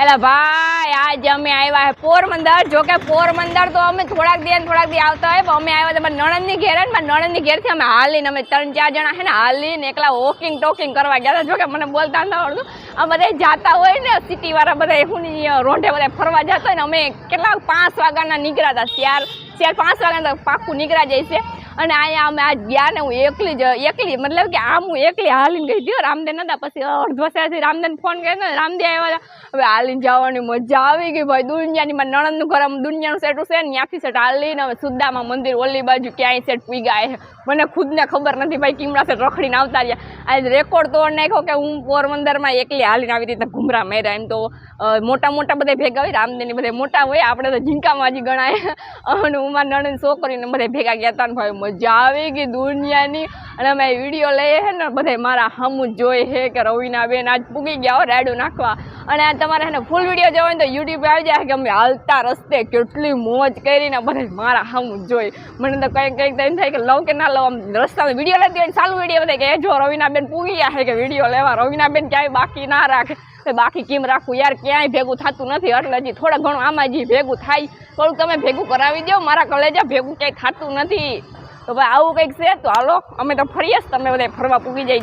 એટલે ભાઈ આજે અમે આવ્યા હે પોરબંદર. જો કે પોરબંદર તો અમે થોડાક દી આવતા હોય, પણ અમે આવ્યા હતા નણંદની ઘેર. ને નણંદની ઘેરથી અમે હાલીને અમે 3-4 જણા છે ને હાલીને એકલા વોકિંગ ટોકિંગ કરવા ગયા હતા. જો કે મને બોલતા ન આવડતું. આ બધા જાતા હોય ને સિટી વાળા બધા હું રોંઢે બધા ફરવા જતા હોય ને, અમે કેટલા 5 વાગ્યાના નીકળ્યા હતા. 4-5 વાગ્યા પાક્કું નીકળ્યા જાય છે. અને અહીંયા અમે આજ ગયા ને હું એકલી મતલબ કે આમ હું એકલી હાલીને ગઈ હતી. રામદેવ નતા, પછી અડધો રામદેવ ફોન કર્યો ને રામદેવ આવ્યા હતા. હવે હાલીને જવાની મજા આવી ગઈ ભાઈ. દુનિયાની મારા નણંદનું ઘર આમ દુનિયાનું સેટું છે ને, ત્યાંથી સેટ હાલીને હવે સુદામા મંદિર ઓલી બાજુ ક્યાંય સેટ પી ગયા છે. મને ખુદને ખબર નથી ભાઈ કીમડા સેટ રખડીને આવતા રહ્યા. આજ રેકોર્ડ તોડ નાખ્યો કે હું પોરબંદરમાં એકલી હાલીને આવી રીતે ઘૂમરા મેર્યા. એમ તો મોટા બધા ભેગા હોય, રામદેવની બધા મોટા હોય, આપણે તો ઝીંકામાં હજી ગણાય. અને હું મારા નણંદ છોકરીને બધા ભેગા ગયા હતા ને ભાઈ મજા આવી ગઈ દુનિયાની. અને અમે વિડીયો લઈએ છે ને બધા મારા હમું જોઈ છે કે રવિના બેન આજ પૂગી ગયા હો રાયડું નાખવા. અને આ તમારે છે ને ફૂલ વિડીયો જોવો ને તો યુટ્યુબ આવી જાય કે અમે હાલતા રસ્તે કેટલી મોજ કરીને બધા મારા હમું જોઈ. મને તો કંઈક એમ થાય કે લઉં કે ના લઉં. આમ રસ્તામાં વિડીયો લેતી હોય ચાલુ વિડીયો બધા કે જો રવિના બેન પૂગી ગયા છે કે વિડીયો લેવા. રવિના બેન ક્યાંય બાકી ના રાખે. બાકી કેમ રાખવું યાર, ક્યાંય ભેગું થતું નથી. એટલે હજી થોડા ઘણું આમાં જે ભેગું થાય થોડુંક તમે ભેગું કરાવી દો. મારા કલેજા ભેગું ક્યાંય થતું નથી. તો ભાઈ આવું કંઈક છે તો હાલો અમે તો ફરીએ જ, તમે બધા ફરવા પૂગી જાય.